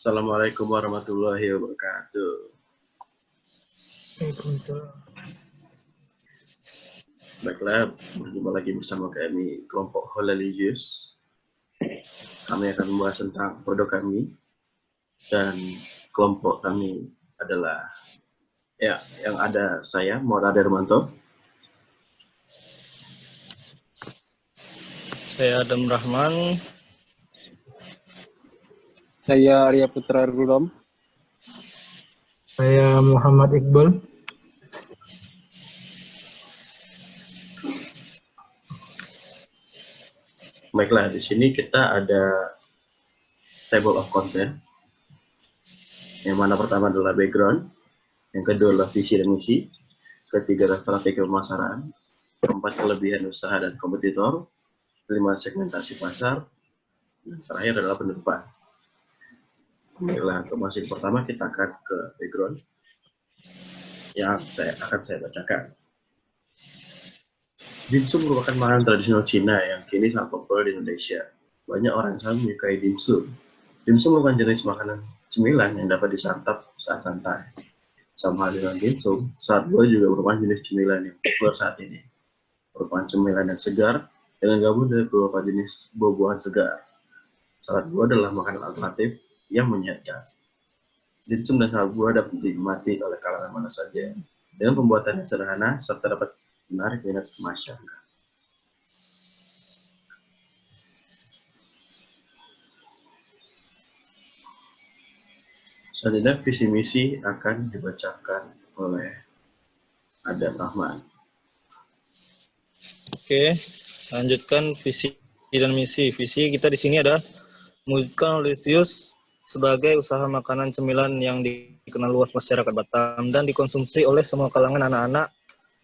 Assalamualaikum warahmatullahi wabarakatuh. Waalaikumsalam. Baiklah, berjumpa lagi bersama kami kelompok Holaligius. Kami akan membahas tentang produk kami dan kelompok kami adalah yang ada saya Muhammad Darmanto. Saya Adam Rahman. Saya Arya Putra Rurom. Saya Muhammad Iqbal. Baiklah, di sini kita ada table of content. Yang mana pertama adalah background, yang kedua adalah visi dan misi, ketiga adalah strategi pemasaran, keempat kelebihan usaha dan kompetitor, kelima segmentasi pasar, dan terakhir adalah penutupan. Baiklah, untuk masing pertama kita akan ke background yang akan saya bacakan. Dimsum merupakan makanan tradisional Cina yang kini sangat populer di Indonesia. Banyak orang yang sangat menyukai dimsum. Dimsum merupakan jenis makanan cemilan yang dapat disantap saat santai. Sama halnya dengan dimsum, salad buah juga merupakan jenis cemilan yang populer saat ini. Merupakan cemilan yang segar dengan gabung dari beberapa jenis buah-buahan segar. Salad buah adalah makanan alternatif yang menyehatkan. Dimsum dan salad buah dapat dinikmati oleh kalangan mana saja dengan pembuatan yang sederhana serta dapat menarik minat masyarakat. Selanjutnya visi misi akan dibacakan oleh Adam Rahman. Oke, lanjutkan visi dan misi. Visi kita di sini ada mewujudkan Holaligius sebagai usaha makanan cemilan yang dikenal luas masyarakat Batam dan dikonsumsi oleh semua kalangan anak-anak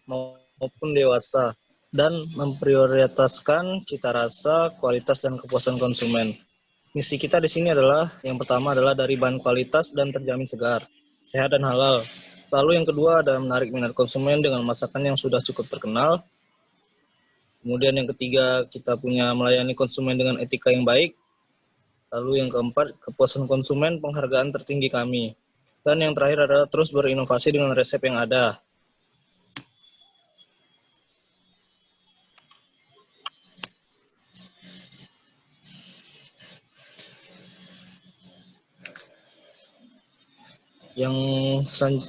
maupun dewasa dan memprioritaskan cita rasa, kualitas dan kepuasan konsumen. Misi kita di sini adalah yang pertama adalah dari bahan kualitas dan terjamin segar, sehat dan halal. Lalu yang kedua ada menarik minat konsumen dengan masakan yang sudah cukup terkenal. Kemudian yang ketiga kita punya melayani konsumen dengan etika yang baik. Lalu yang keempat kepuasan konsumen penghargaan tertinggi kami. Dan yang terakhir adalah terus berinovasi dengan resep yang ada. Yang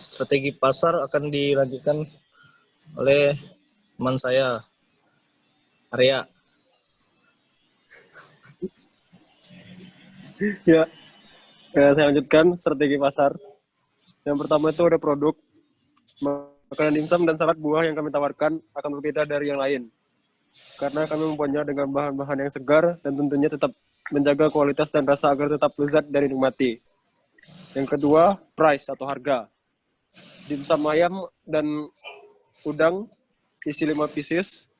strategi pasar akan dilanjutkan oleh teman saya, Arya. Ya, saya lanjutkan strategi pasar. Yang pertama itu ada produk. Makanan dimsum dan salad buah yang kami tawarkan akan berbeda dari yang lain. Karena kami membuatnya dengan bahan-bahan yang segar dan tentunya tetap menjaga kualitas dan rasa agar tetap lezat dan dinikmati. Yang kedua, price atau harga. Dimsum ayam dan udang isi 5 pieces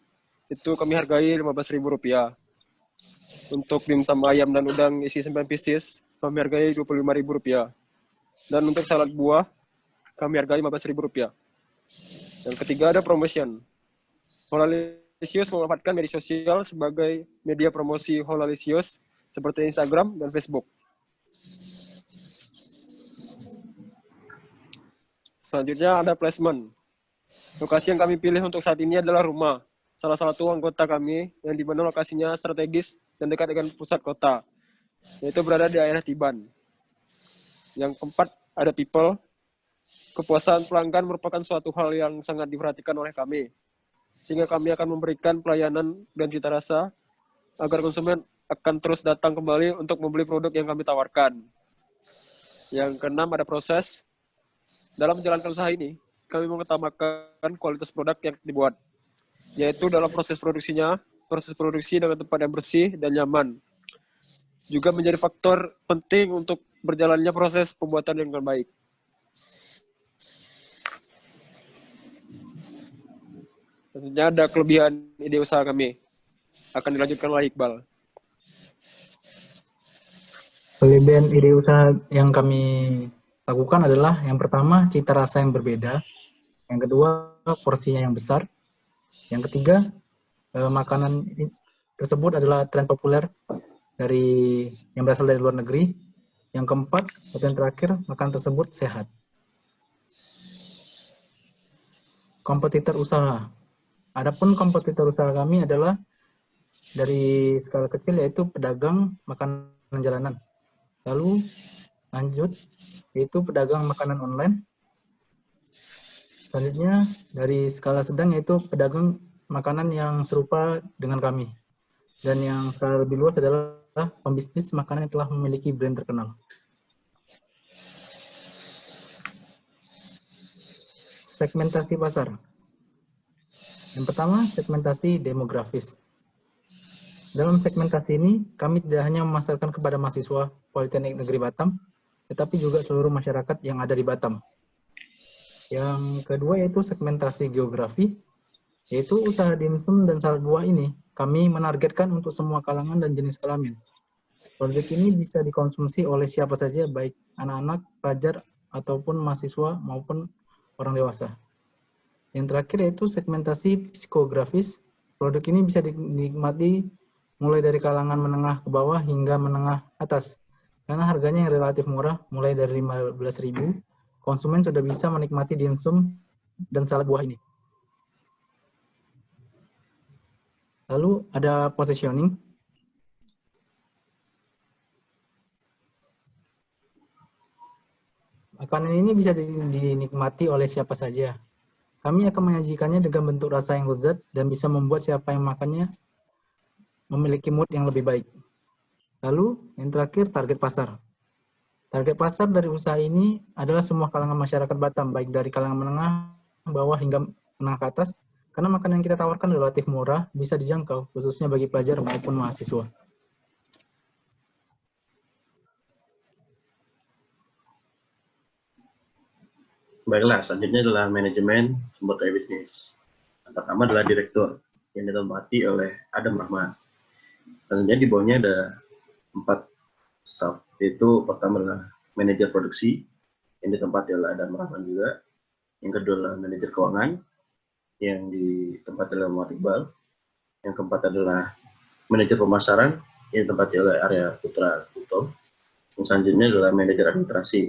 itu kami hargai Rp15.000. Untuk dimsum ayam dan udang isi 9 pieces kami hargai Rp25.000. Dan untuk salad buah kami hargai Rp15.000. Yang ketiga ada promotion. Holaligius memanfaatkan media sosial sebagai media promosi Holaligius seperti Instagram dan Facebook. Selanjutnya ada placement. Lokasi yang kami pilih untuk saat ini adalah rumah salah satu anggota kami yang di mana lokasinya strategis dan dekat dengan pusat kota, yaitu berada di daerah Tiban. Yang keempat ada people. Kepuasan pelanggan merupakan suatu hal yang sangat diperhatikan oleh kami, sehingga kami akan memberikan pelayanan dan cita rasa agar konsumen akan terus datang kembali untuk membeli produk yang kami tawarkan. Yang keenam ada proses. Dalam menjalankan usaha ini, kami mengutamakan kualitas produk yang dibuat, yaitu dalam proses produksi dengan tempat yang bersih dan nyaman. Juga menjadi faktor penting untuk berjalannya proses pembuatan yang dengan baik. Tentunya ada kelebihan ide usaha kami. Akan dilanjutkan oleh Iqbal. Kelebihan ide usaha yang kami lakukan adalah yang pertama cita rasa yang berbeda, yang kedua porsinya yang besar, yang ketiga makanan tersebut adalah tren populer yang berasal dari luar negeri, Yang keempat, atau yang terakhir, makanan tersebut sehat. Kompetitor usaha. Adapun kompetitor usaha kami adalah dari skala kecil, yaitu pedagang makanan jalanan. Lalu lanjut, yaitu pedagang makanan online. Selanjutnya dari skala sedang, yaitu pedagang makanan yang serupa dengan kami. Dan yang skala lebih luas adalah pembisnis makanan yang telah memiliki brand terkenal. Segmentasi pasar. Yang pertama, segmentasi demografis. Dalam segmentasi ini, kami tidak hanya memasarkan kepada mahasiswa Politeknik Negeri Batam, tetapi juga seluruh masyarakat yang ada di Batam. Yang kedua yaitu segmentasi geografi, yaitu usaha dimsum dan salad buah ini kami menargetkan untuk semua kalangan dan jenis kelamin. Produk ini bisa dikonsumsi oleh siapa saja, baik anak-anak, pelajar, ataupun mahasiswa maupun orang dewasa. Yang terakhir yaitu segmentasi psikografis. Produk ini bisa dinikmati mulai dari kalangan menengah ke bawah hingga menengah atas. Karena harganya yang relatif murah, mulai dari 15.000, konsumen sudah bisa menikmati dimsum dan salad buah ini. Lalu ada positioning. Makanan ini bisa dinikmati oleh siapa saja. Kami akan menyajikannya dengan bentuk rasa yang lezat dan bisa membuat siapa yang makannya memiliki mood yang lebih baik. Lalu yang terakhir, target pasar. Target pasar dari usaha ini adalah semua kalangan masyarakat Batam, baik dari kalangan menengah, bawah hingga menengah ke atas, karena makanan yang kita tawarkan relatif murah, bisa dijangkau, khususnya bagi pelajar maupun mahasiswa. Baiklah, selanjutnya adalah manajemen sumber daya bisnis. Yang pertama adalah direktur, yang ditempati oleh Adam Rahman. Selanjutnya di bawahnya ada 4 sub, yaitu pertama adalah manajer produksi, yang ditempati oleh Adam Rahman juga. Yang kedua adalah manajer keuangan, yang ditempati oleh Muhammad Iqbal. Yang keempat adalah manajer pemasaran, yang ditempati oleh Arya Putra Kuto. Yang selanjutnya adalah manajer administrasi,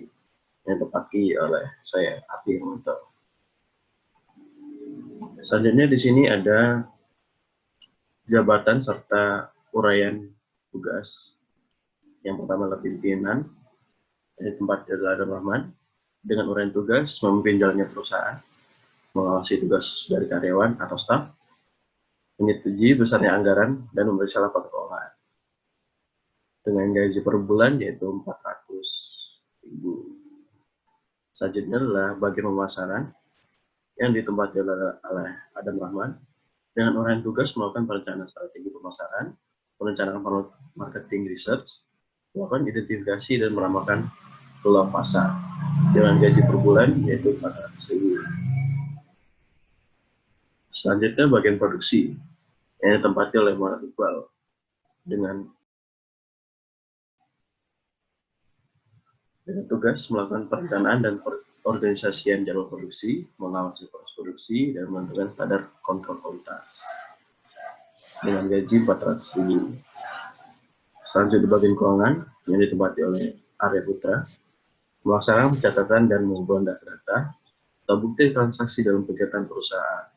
yang ditempati oleh saya, Ati Munto. Selanjutnya di sini ada jabatan serta uraian tugas. Yang pertama adalah pimpinan, yang ditempati adalah Adam Rahman, dengan uraian tugas memimpin jalannya perusahaan, mengawasi tugas dari karyawan atau staf, menyetujui besarnya anggaran, dan memeriksa laporan keuangan. Dengan gaji per bulan yaitu 400.000. Selanjutnya adalah bagian pemasaran yang ditempati oleh Adam Rahman dengan uraian tugas melakukan perencanaan strategi pemasaran, perencanaan marketing research, melakukan identifikasi dan meramalkan peluang pasar dengan gaji per bulan yaitu 400.000. Selanjutnya bagian produksi yang ditempati oleh Muhammad Iqbal dengan tugas melakukan perencanaan dan organisasian jadwal produksi, mengawasi proses produksi, dan menentukan standar kontrol kualitas dengan gaji 400.000. Selanjutnya bagian keuangan yang ditempati oleh Arya Putra, melaksanakan pencatatan dan mengumpulkan data atau bukti transaksi dalam kegiatan perusahaan,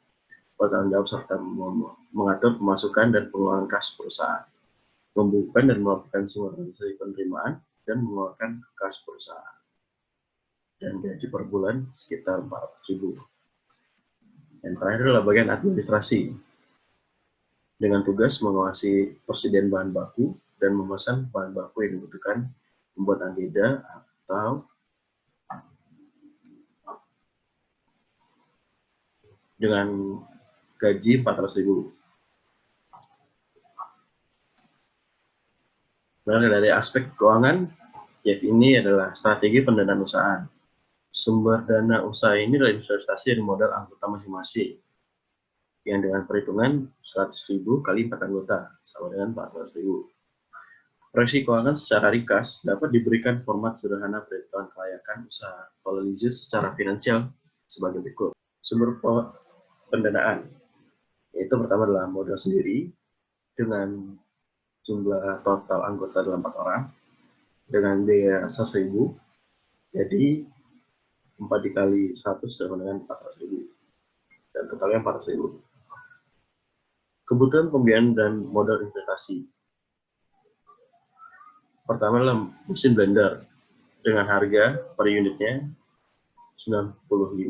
bertanggung jawab serta mengatur pemasukan dan pengeluaran kas perusahaan, membukukan dan melakukan semua transaksi penerimaan dan mengeluarkan kas perusahaan, dan gaji per bulan sekitar 400.000. Yang terakhir adalah bagian administrasi dengan tugas mengawasi persediaan bahan baku dan memesan bahan baku yang dibutuhkan membuat agenda atau dengan gaji 400.000. Dari aspek keuangan, yaitu ini adalah strategi pendanaan usaha. Sumber dana usaha ini adalah investasi dari modal anggota masing-masing, yang dengan perhitungan 100.000 kali 4 anggota, sama dengan 400.000. Proyeksi keuangan secara ringkas dapat diberikan format sederhana perhitungan kelayakan usaha analisis secara finansial sebagai berikut. Sumber pendanaan, yaitu pertama adalah modal sendiri dengan jumlah total anggota adalah 4 orang. dengan biaya 100.000, jadi 4 dikali 100 sama dengan 400.000, dan totalnya 400.000. Kebutuhan pembiayaan dan modal investasi. Pertama adalah mesin blender dengan harga per unitnya 95.000.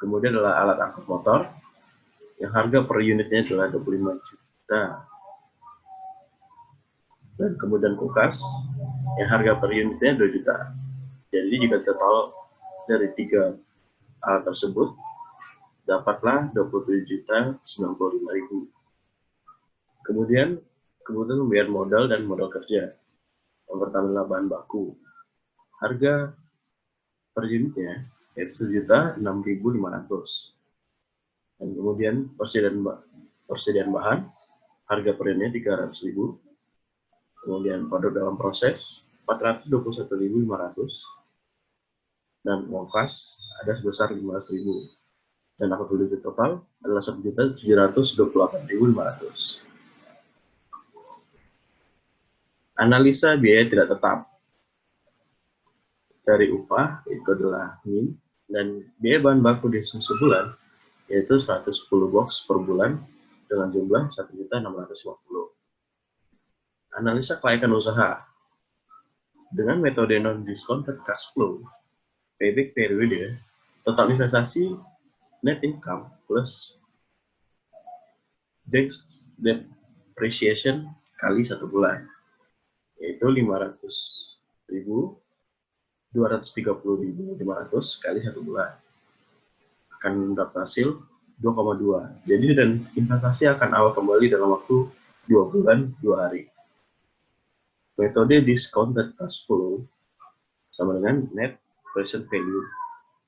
Kemudian adalah alat angkut motor yang harga per unitnya adalah 25 juta. Dan kemudian kulkas yang harga per unitnya 2 juta. Jadi jika total dari 3 alat tersebut dapatlah 27.095.000. Kemudian kebutuhan pembiayaan modal dan modal kerja. Yang pertama adalah bahan baku. Harga per unitnya yaitu 1.006.500. Dan kemudian persediaan bahan, harga per unitnya 300.000. Kemudian produk dalam proses 421.500. Dan uang kas ada sebesar 15.000. Dan akuntabel total adalah 1.728.500. Analisa biaya tidak tetap. Dari upah itu adalah min, dan biaya bahan baku di sebulan yaitu 110 box per bulan dengan jumlah 1.650. Analisa kelayakan usaha. Dengan metode non-discounted cash flow, payback period, total investasi net income plus depreciation kali 1 bulan, yaitu 230.500 kali 1 bulan. Akan mendapat hasil 2,2. Jadi dan investasi akan awal kembali dalam waktu 2 bulan 2 hari. Metode discounted cash flow sama dengan net present value,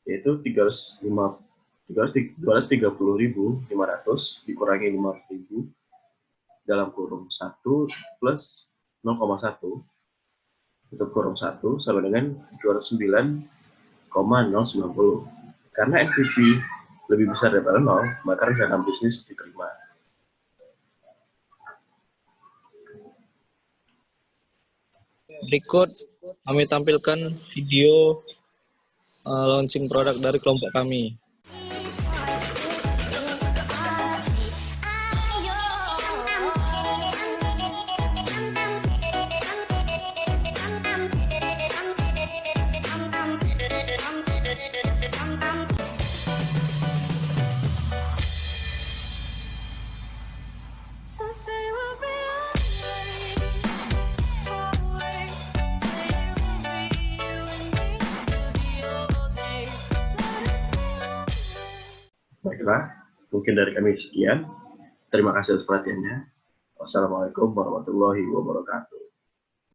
yaitu 230.500 dikurangi 5.000 dalam kurung 1 plus 0,1 tutup kurung 1 sama dengan 209,090. Karena NPV lebih besar daripada 0, maka rencana bisnis diterima. Berikut kami tampilkan video launching produk dari kelompok kami. Baiklah, mungkin dari kami sekian. Terima kasih atas perhatiannya. Wassalamualaikum warahmatullahi wabarakatuh.